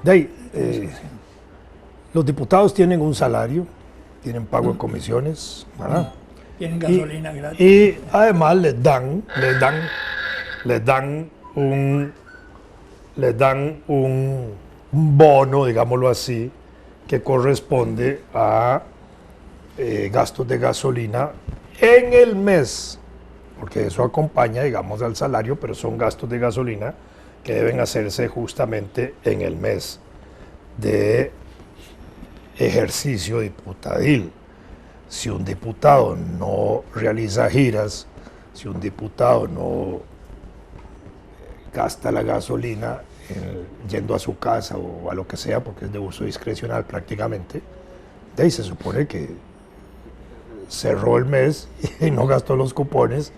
De ahí, los diputados tienen un salario, tienen pago de comisiones, ¿verdad? Tienen gasolina gratis. Y además les dan un bono, digámoslo así, que corresponde a gastos de gasolina en el mes, porque eso acompaña, digamos, al salario, pero son gastos de gasolina que deben hacerse justamente en el mes de ejercicio diputadil. Si un diputado no realiza giras, si un diputado no gasta la gasolina yendo a su casa o a lo que sea, porque es de uso discrecional prácticamente, de ahí se supone que cerró el mes y no gastó los cupones,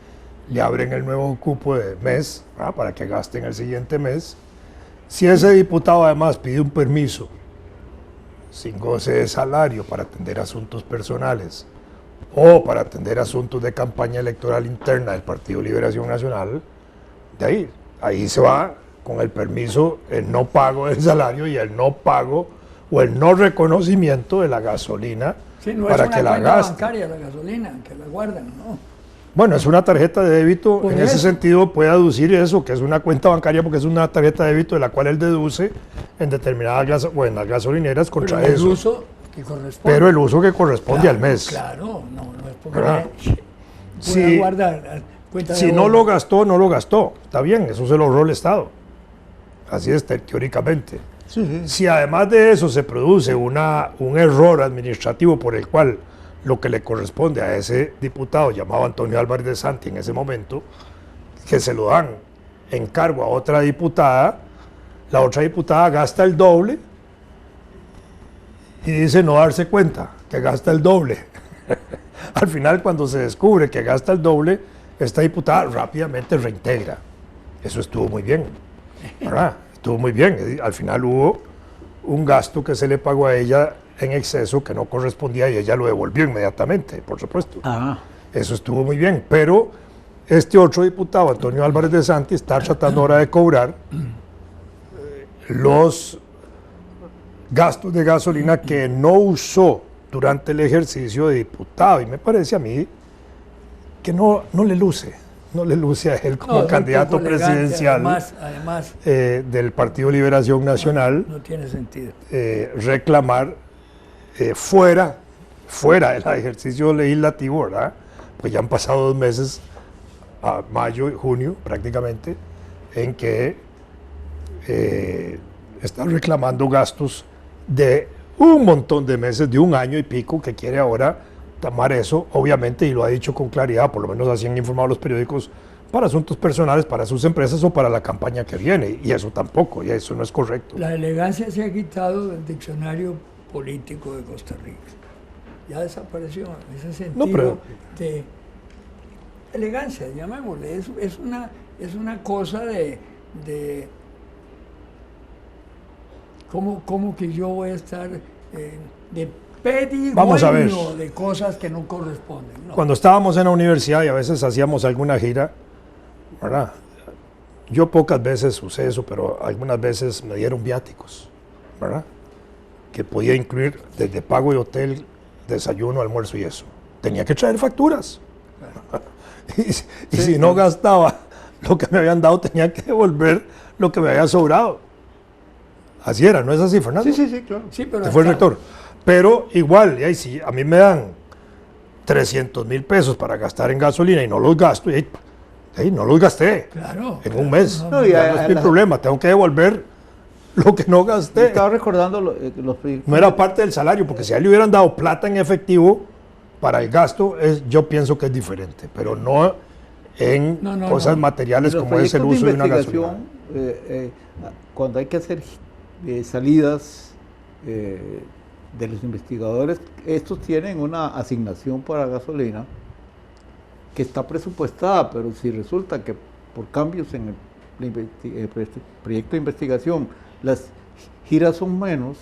le abren el nuevo cupo de mes, ¿verdad?, para que gaste en el siguiente mes. Si ese diputado además pide un permiso sin goce de salario para atender asuntos personales o para atender asuntos de campaña electoral interna del Partido Liberación Nacional, de ahí se va con el permiso, el no pago del salario y el no pago o el no reconocimiento de la gasolina, Sí, no para es una que la cuenta gaste. bancaria la gasolina, que la guardan, ¿no? Bueno, es una tarjeta de débito, Por en ese eso. sentido puede aducir eso, que es una cuenta bancaria porque es una tarjeta de débito de la cual él deduce en determinadas en las gasolineras contra Pero el eso. uso que corresponde. Pero el uso que corresponde Claro, al mes. Claro, no es porque ¿Verdad? pueda guardar cuenta de Si no ahorro. lo gastó, no lo gastó. Está bien, eso se lo ahorró el Estado. Así es teóricamente. Si además de eso se produce un error administrativo por el cual lo que le corresponde a ese diputado llamado Antonio Álvarez de Santi en ese momento, que se lo dan en cargo a otra diputada, la otra diputada gasta el doble y dice no darse cuenta que gasta el doble. Al final, cuando se descubre que gasta el doble, esta diputada rápidamente reintegra. Eso estuvo muy bien, ¿verdad? Estuvo muy bien. Al final hubo un gasto que se le pagó a ella en exceso que no correspondía y ella lo devolvió inmediatamente, por supuesto. Eso estuvo muy bien, pero este otro diputado, Antonio Álvarez de Santi, está tratando ahora de cobrar los gastos de gasolina que no usó durante el ejercicio de diputado, y me parece a mí que no le luce a él como No, candidato es un poco elegante, presidencial además del Partido Liberación Nacional, no tiene sentido. reclamar fuera del ejercicio legislativo, ¿verdad? Pues ya han pasado 2 meses, a mayo y junio prácticamente, en que están reclamando gastos de un montón de meses, de 1 año y pico, que quiere ahora tomar eso, obviamente, y lo ha dicho con claridad, por lo menos así han informado los periódicos, para asuntos personales, para sus empresas o para la campaña que viene, y eso tampoco, y eso no es correcto. La elegancia se ha quitado del diccionario político de Costa Rica. Ya desapareció ese sentido de elegancia, llamémosle. Es una cosa de ¿cómo que yo voy a estar de Vamos a ver. pedigüeño de cosas que no corresponden? No. Cuando estábamos en la universidad y a veces hacíamos alguna gira, ¿verdad? Yo pocas veces usé eso, pero algunas veces me dieron viáticos, ¿verdad? Que podía incluir desde pago de hotel, desayuno, almuerzo y eso. Tenía que traer facturas. y si no gastaba lo que me habían dado, tenía que devolver lo que me había sobrado. Así era, ¿no es así, Fernando? Sí, claro. Sí, pero Te fue el rector. Pero igual, y ahí, si a mí me dan 300,000 pesos para gastar en gasolina y no los gasto, y ahí no los gasté claro, en un mes. No, y Ya no es mi problema, tengo que devolver lo que no gasté. Estaba recordando los No era parte del salario, porque si a él le hubieran dado plata en efectivo para el gasto, yo pienso que es diferente, pero no en cosas materiales como es el uso de una gasolina. Cuando hay que hacer salidas de los investigadores, estos tienen una asignación para gasolina que está presupuestada, pero si resulta que por cambios en el proyecto de investigación las giras son menos,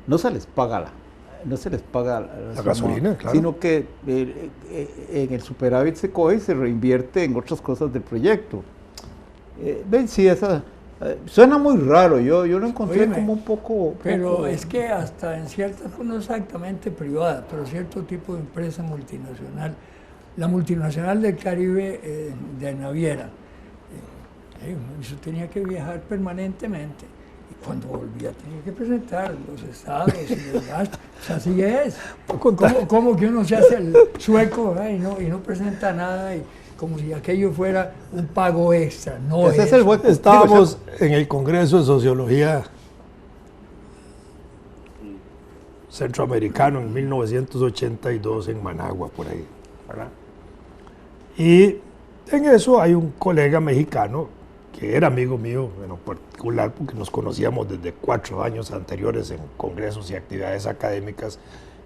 no se les paga la gasolina, claro. Sino que en el superávit se coge y se reinvierte en otras cosas del proyecto. Ven, sí, Suena muy raro, yo lo encontré como un poco... Pero es que hasta en ciertas, no exactamente privada, pero cierto tipo de empresa multinacional, la multinacional del Caribe de Naviera, eso tenía que viajar permanentemente. Y cuando volvía tenía que presentar los estados y los gastos. O sea, así es. ¿Cómo que uno se hace el sueco y no presenta nada? Como si aquello fuera un pago extra. No ese es el hueco. Estábamos en el Congreso de Sociología Centroamericano en 1982 en Managua, por ahí, ¿verdad? Y en eso hay un colega mexicano que era amigo mío en lo particular porque nos conocíamos desde 4 años anteriores en congresos y actividades académicas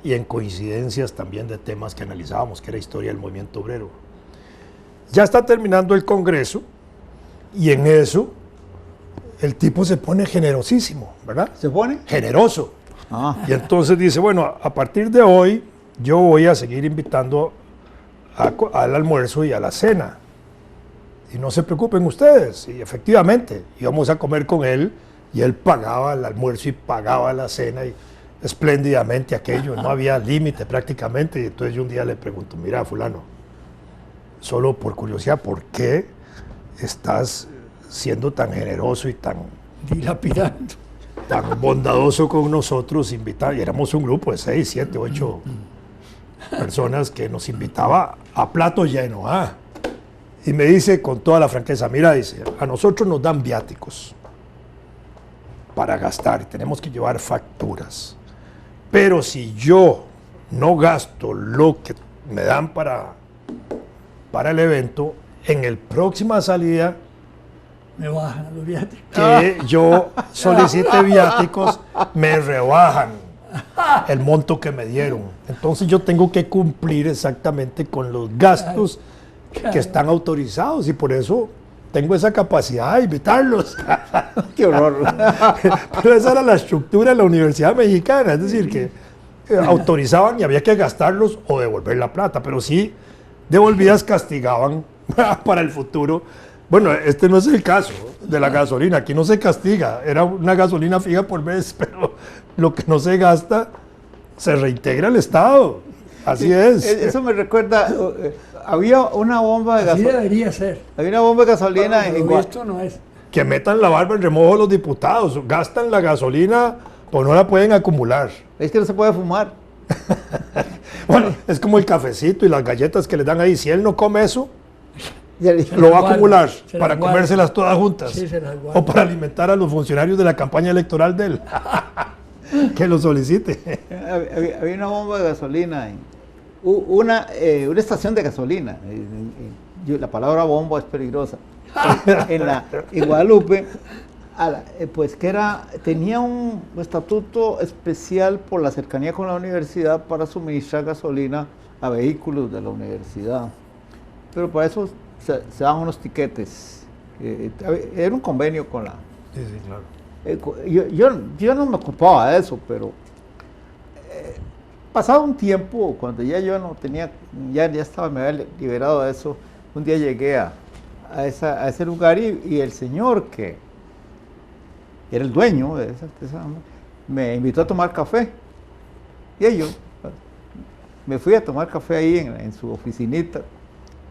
y en coincidencias también de temas que analizábamos, que era historia del movimiento obrero. Ya está terminando el Congreso y en eso el tipo se pone generosísimo, ¿verdad? ¿Se pone? Generoso. Y entonces dice, bueno, a partir de hoy yo voy a seguir invitando al almuerzo y a la cena. Y no se preocupen ustedes. Y efectivamente, íbamos a comer con él y él pagaba el almuerzo y pagaba la cena y espléndidamente aquello, no había límite prácticamente. Y entonces yo un día le pregunto, mira fulano, solo por curiosidad, ¿por qué estás siendo tan generoso y tan dilapidando, tan bondadoso con nosotros? Y éramos un grupo de 6, 7, 8 personas que nos invitaba a plato lleno. Y me dice con toda la franqueza, mira, dice, a nosotros nos dan viáticos para gastar y tenemos que llevar facturas. Pero si yo no gasto lo que me dan para el evento, en el próxima salida me bajan los viáticos. Que yo solicite viáticos, me rebajan el monto que me dieron. Entonces yo tengo que cumplir exactamente con los gastos que están autorizados y por eso tengo esa capacidad de invitarlos. ¡Qué horror! Pero esa era la estructura de la Universidad Mexicana, es decir, que autorizaban y había que gastarlos o devolver la plata, pero sí devolvidas castigaban para el futuro. Bueno, este no es el caso de la gasolina, aquí no se castiga, era una gasolina fija por mes, pero lo que no se gasta se reintegra al Estado, así es. Eso me recuerda, había una bomba de gasolina. Así debería ser. Había una bomba de gasolina en esto no es. Que metan la barba en remojo los diputados, gastan la gasolina o no la pueden acumular. Es que no se puede fumar. Bueno, es como el cafecito y las galletas que le dan ahí, si él no come eso, lo va a acumular para comérselas todas juntas, sí, o para alimentar a los funcionarios de la campaña electoral de él, que lo solicite. Había una bomba de gasolina, una estación de gasolina, la palabra bomba es peligrosa, en Guadalupe, pues que tenía un estatuto especial por la cercanía con la universidad para suministrar gasolina a vehículos de la universidad, pero para eso se dan unos tiquetes. Era un convenio con la... Sí, claro. Yo no me ocupaba de eso, pero pasado un tiempo, cuando ya yo no tenía, ya estaba, me había liberado de eso, un día llegué a ese lugar y el señor que era el dueño de esa me invitó a tomar café. Y yo me fui a tomar café ahí en su oficinita.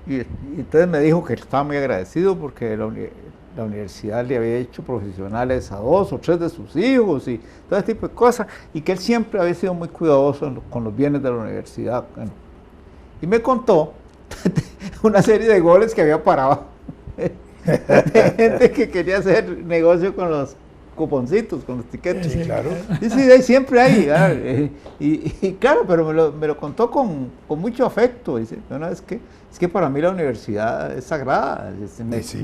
Y entonces me dijo que estaba muy agradecido porque la universidad le había hecho profesionales a 2 o 3 de sus hijos y todo ese tipo de cosas, y que él siempre había sido muy cuidadoso con los bienes de la universidad. Bueno, y me contó una serie de goles que había parado de gente que quería hacer negocio con los cuponcitos, con los tiquetes. Sí, claro. Y sí, siempre hay. Y claro, pero me lo contó con mucho afecto. Dice, no, es que para mí la universidad es sagrada.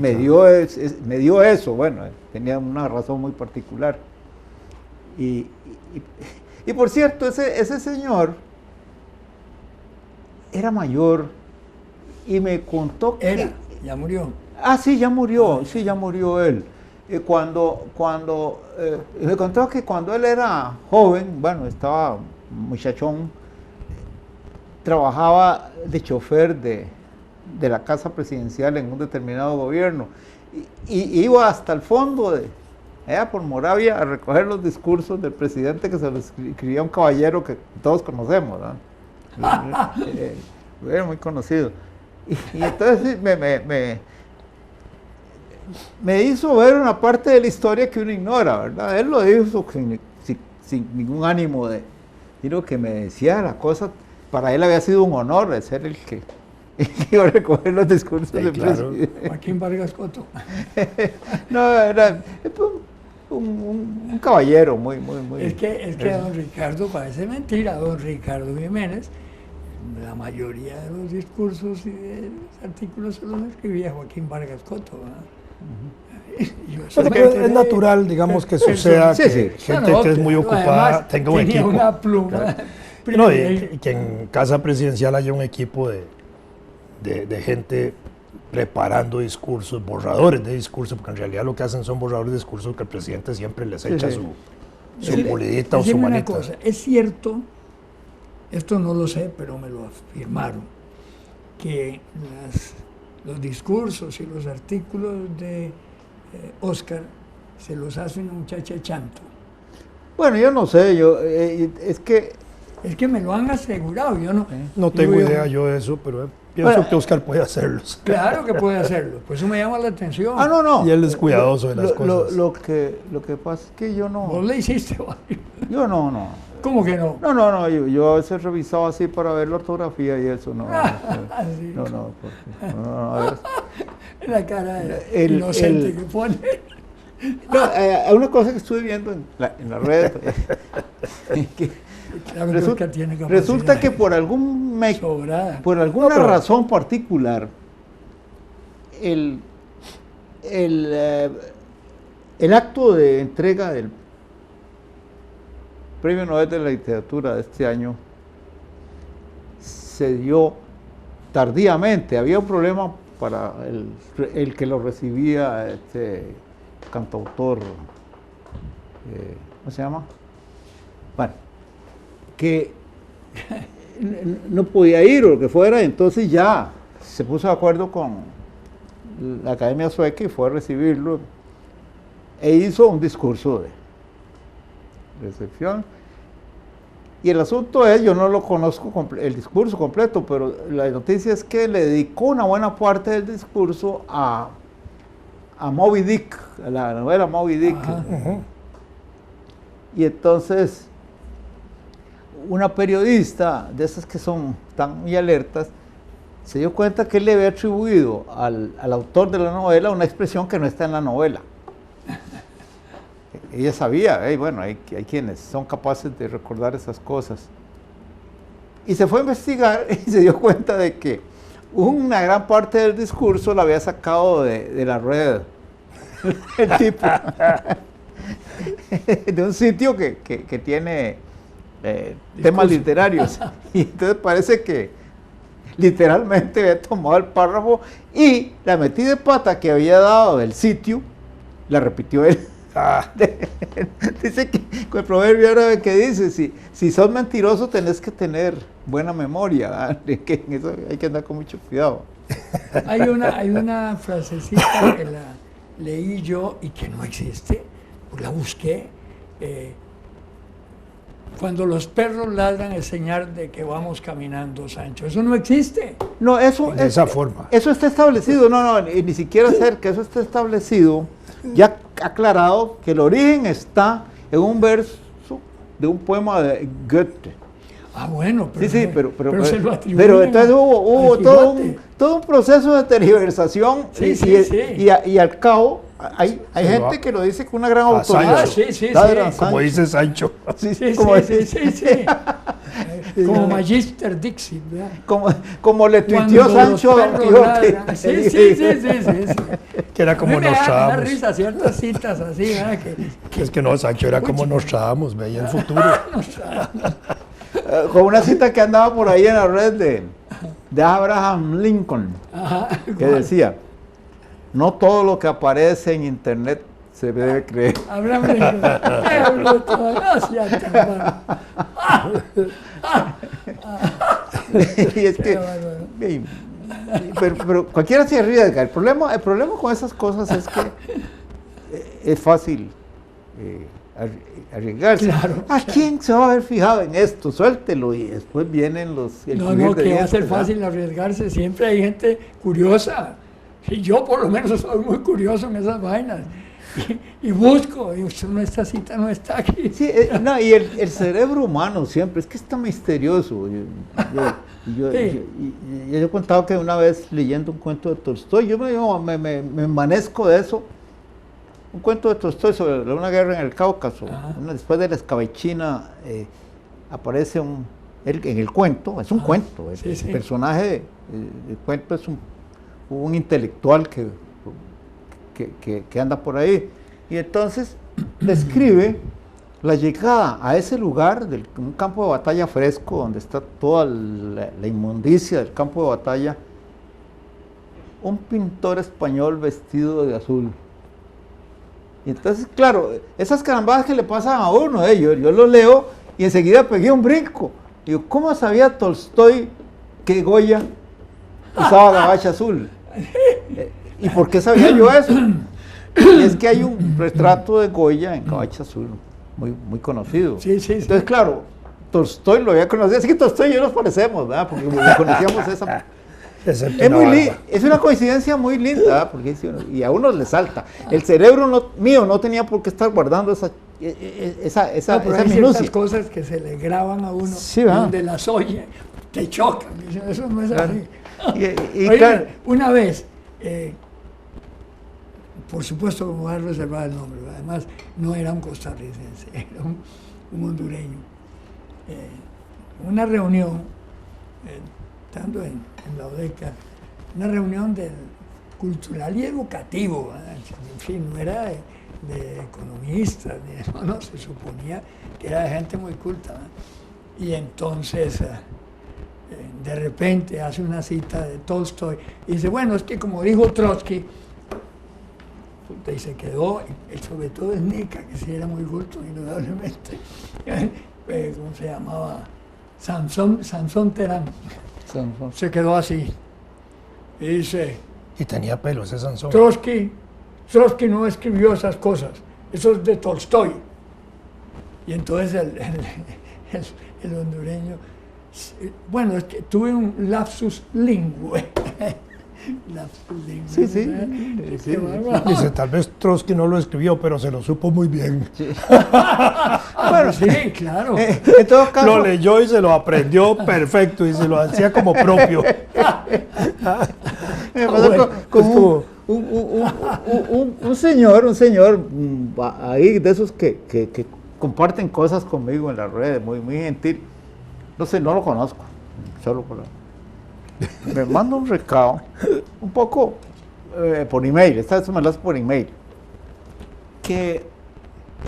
Me dio eso. Bueno, tenía una razón muy particular. Y por cierto, ese señor era mayor y me contó que... ya murió. Sí, ya murió él. Cuando me contó que cuando él era joven, bueno, estaba muchachón, trabajaba de chofer de la casa presidencial en un determinado gobierno y iba hasta el fondo allá por Moravia a recoger los discursos del presidente que se los escribía un caballero que todos conocemos, ¿no? Era muy conocido. Y entonces me hizo ver una parte de la historia que uno ignora, ¿verdad? Él lo hizo sin ningún ánimo sino que me decía la cosa, para él había sido un honor de ser el que iba a recoger los discursos del presidente. Joaquín Vargas Coto. No, era un caballero muy. Es que don Ricardo, parece mentira, don Ricardo Jiménez, la mayoría de los discursos y de los artículos se los escribía Joaquín Vargas Coto, ¿verdad? Es natural, digamos, que suceda que gente que es muy ocupada tenga un equipo. Una pluma. No, y que en casa presidencial haya un equipo de gente preparando discursos, borradores de discursos, porque en realidad lo que hacen son borradores de discursos que el presidente siempre les echa su pulidita o su manita. Una cosa, es cierto, esto no lo sé, pero me lo afirmaron, que los discursos y los artículos de Oscar se los hace una muchacha chanto. Bueno, yo no sé, es que me lo han asegurado, yo no. No tengo idea yo de eso, pero pienso que Oscar puede hacerlos. Claro que puede hacerlo, por eso me llama la atención. No. Y él es cuidadoso de las cosas. Lo que pasa es que yo no. ¿Vos le hiciste, Mario? Yo no. ¿Cómo que no? No, yo a veces revisaba así para ver la ortografía y eso, no. Sí. No. La cara inocente que pone. No, hay una cosa que estuve viendo en la red. Resulta que por alguna razón particular, el acto de entrega del Premio Nobel de la Literatura de este año se dio tardíamente. Había un problema para el que lo recibía, cantautor, ¿cómo se llama? Bueno, que no podía ir o lo que fuera, entonces ya se puso de acuerdo con la Academia Sueca y fue a recibirlo e hizo un discurso de recepción. Y el asunto es, yo no lo conozco el discurso completo, pero la noticia es que le dedicó una buena parte del discurso a Moby Dick, a la novela Moby Dick. Y entonces una periodista de esas que son tan muy alertas se dio cuenta que él le había atribuido al autor de la novela una expresión que no está en la novela. Ella sabía, bueno, hay quienes son capaces de recordar esas cosas. Y se fue a investigar y se dio cuenta de que una gran parte del discurso la había sacado de la red. El tipo. De un sitio que tiene temas literarios. Y entonces parece que literalmente había tomado el párrafo y la metida de pata que había dado del sitio, la repitió él. Dice que con el proverbio árabe que dice, si sos mentiroso tenés que tener buena memoria, que en eso hay que andar con mucho cuidado. Hay una frasecita que la leí yo y que no existe, pues la busqué. Cuando los perros ladran es señal de que vamos caminando, Sancho. Eso no existe. No, eso de esa forma. Eso está establecido, ni siquiera que eso está establecido, ya aclarado que el origen está en un verso de un poema de Goethe. Bueno, pero, sí, pero entonces hubo todo un proceso de tergiversación y al cabo hay gente que lo dice con una gran autoridad. Como dice Sancho. Como Magister Dixit, ¿verdad? Como le tuiteó Sancho a Don Quijote. Que era como Nostradamus. Me da risa ciertas citas así, ¿verdad? Es que no, Sancho era como Nostradamus, veía el futuro. Con una cita que andaba por ahí en la red de Abraham Lincoln, que decía: no todo lo que aparece en internet se debe creer. Abraham Lincoln, y es que pero cualquiera se arriesga. El problema con esas cosas es que es fácil arriesgarse. Claro, ¿A quién se va a haber fijado en esto? Suéltelo y después vienen los... No, que va a ser fácil arriesgarse. Siempre hay gente curiosa. Y yo por lo menos soy muy curioso en esas vainas. Y busco, y esta cita no está aquí. Sí, no, y el cerebro humano siempre, es que está misterioso. Yo he contado que una vez leyendo un cuento de Tolstoy, yo me envanezco de eso. Un cuento de Tolstoy sobre una guerra en el Cáucaso. Después de la escabechina aparece en el cuento, es un cuento, el personaje del cuento es un intelectual que anda por ahí, y entonces describe la llegada a ese lugar, un campo de batalla fresco, donde está toda la inmundicia del campo de batalla, un pintor español vestido de azul. Y entonces, claro, esas carambadas que le pasan a uno, yo lo leo y enseguida pegué un brinco. Digo, ¿cómo sabía Tolstoy que Goya usaba gabacha azul? ¿Y por qué sabía yo eso? Y es que hay un retrato de Goya en gabacha azul, muy conocido. Sí. Entonces, claro, Tolstoy lo había conocido, así que Tolstoy y yo nos parecemos, ¿verdad? Porque conocíamos esa... Es una coincidencia muy linda, ¿verdad? Porque y a uno le salta. El cerebro mío no tenía por qué estar guardando esa hay ciertas cosas que se le graban a uno, donde las oye, te chocan. Eso no es así. Oye, claro, una vez, por supuesto que me voy a reservar el nombre, además no era un costarricense, era un hondureño. Una reunión, estando en la UDECA, una reunión cultural y educativo, en fin, no era de economistas, no, se suponía que era de gente muy culta, y entonces de repente hace una cita de Tolstoy y dice, bueno, es que como dijo Trotsky, y se quedó, sobre todo es Nica, que sí era muy culto, indudablemente, ¿cómo se llamaba? Sansón Terán. Se quedó así. Y dice... Y tenía pelo ese Sansón. Trotsky no escribió esas cosas. Eso es de Tolstoy. Y entonces el hondureño... Bueno, es que tuve un lapsus lingüe. Sí. Dice, tal vez Trotsky no lo escribió, pero se lo supo muy bien. Sí. Bueno, sí, claro. En todo caso, lo leyó y se lo aprendió perfecto y se lo hacía como propio. Me pasó como un señor ahí de esos que comparten cosas conmigo en las redes, muy gentil. No sé, no lo conozco, solo por me manda un recado, un poco por email, esta vez me lo hace por email, que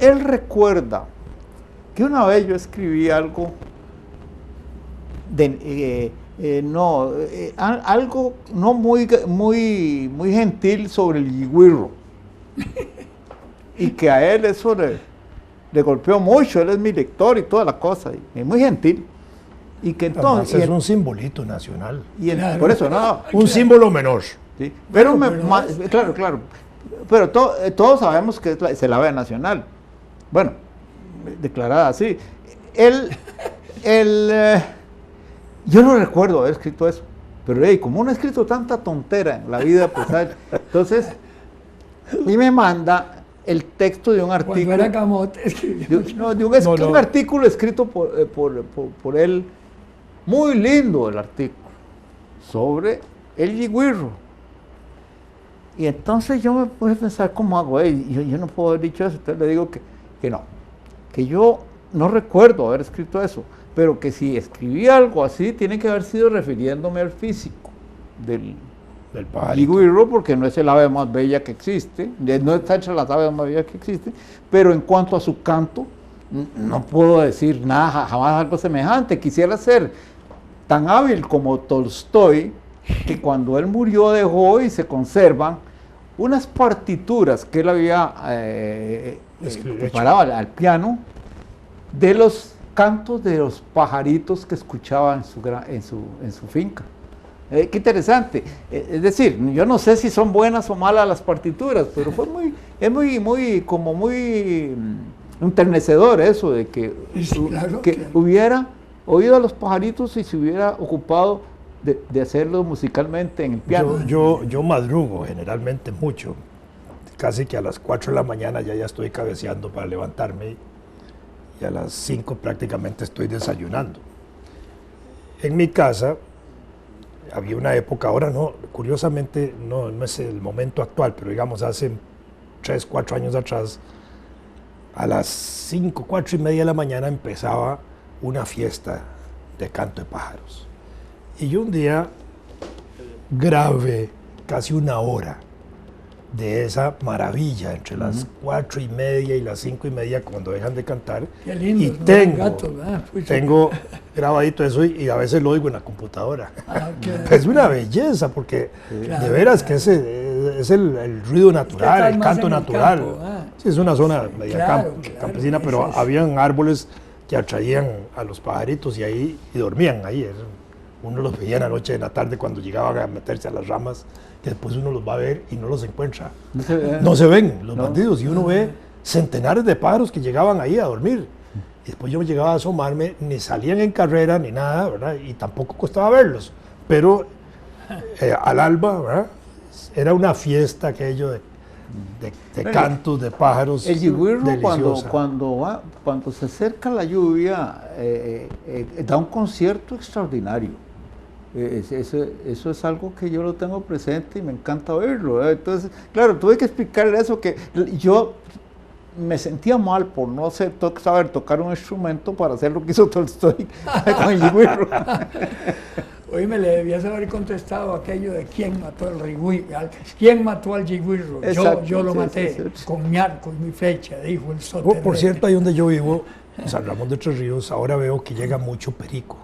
él recuerda que una vez yo escribí algo algo no muy gentil sobre el yigüirro, y que a él eso le golpeó mucho. Él es mi lector y toda la cosa, y es muy gentil. Y que entonces es un simbolito nacional. Por eso, un símbolo menor. Sí, pero claro. Pero todos sabemos que es el ave nacional. Bueno, declarada así. Yo no recuerdo haber escrito eso. Pero como uno ha escrito tanta tontera en la vida, pues, entonces, y me manda el texto de un artículo. Cuando era Camote, un artículo escrito por él. Muy lindo el artículo sobre el yigüirro. Y entonces yo me puse a pensar, ¿cómo hago? Yo no puedo haber dicho eso. Entonces le digo que no, que yo no recuerdo haber escrito eso, pero que si escribí algo así, tiene que haber sido refiriéndome al físico del yigüirro, porque no es el ave más bella que existe, no está entre las aves más bellas que existen, pero en cuanto a su canto, no puedo decir nada, jamás algo semejante. Quisiera ser tan hábil como Tolstoy, que cuando él murió dejó y se conservan unas partituras que él había preparado al piano de los cantos de los pajaritos que escuchaba en su finca. Qué interesante. Es decir, yo no sé si son buenas o malas las partituras, pero es muy enternecedor eso de que, Sí, claro, que claro. hubiera oído a los pajaritos y se hubiera ocupado de hacerlo musicalmente en el piano. Yo madrugo generalmente mucho, casi que a las 4 de la mañana ya estoy cabeceando para levantarme y a las 5 prácticamente estoy desayunando. En mi casa había una época, ahora no, curiosamente no es el momento actual, pero digamos hace 3, 4 años atrás, a las 5, 4 y media de la mañana empezaba una fiesta de canto de pájaros. Y yo un día grabé casi una hora de esa maravilla entre las 4 y media y las 5 y media cuando dejan de cantar. Qué lindo, y ¿no? tengo, Gato, ¿verdad? Pucha. tengo grabadito eso y a veces lo oigo en la computadora. Qué- Es una belleza porque Claro, de veras claro. que es el ruido natural, estás el más canto en el natural. campo, ah. Sí, es una zona media Claro, claro, campesina, ese pero es. habían árboles que atraían a los pajaritos y dormían ahí. Uno los veía en la noche, en la tarde, cuando llegaban a meterse a las ramas, que después uno los va a ver y no los encuentra. No se ven los No. bandidos y uno ve centenares de pájaros que llegaban ahí a dormir. Y después yo llegaba a asomarme, ni salían en carrera ni nada, ¿verdad? Y tampoco costaba verlos. Pero al alba, ¿verdad? Era una fiesta aquello de Bueno, cantos, de pájaros. El yigüirro deliciosa. cuando se acerca la lluvia da un concierto extraordinario. Eso es algo que yo lo tengo presente y me encanta verlo. Entonces, claro, tuve que explicarle eso, que yo me sentía mal por no saber tocar un instrumento para hacer lo que hizo Tolstoy con el yigüirro. Hoy me le debías haber contestado aquello de quién mató al quién mató al yigüirro. Exacto, Yo lo sí, maté sí, sí. con mi arco y mi flecha, dijo el soterrete. Por cierto, ahí donde yo vivo, en San Ramón de Tres Ríos, ahora veo que llega mucho perico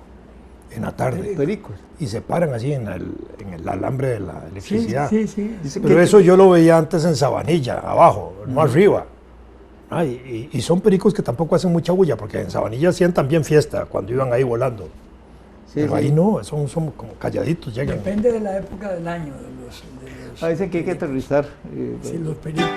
en la tarde. Pericos. Y se paran así en el alambre de la Sí, electricidad. sí. Dice Pero que- eso yo lo veía antes en Sabanilla, abajo, no arriba. Y son pericos que tampoco hacen mucha bulla, porque en Sabanilla hacían también fiesta cuando iban ahí volando. Sí, Pero sí. ahí no, son como calladitos, llegan. Depende de la época del año de los Dicen que hay que aterrizar. sí, los pericos.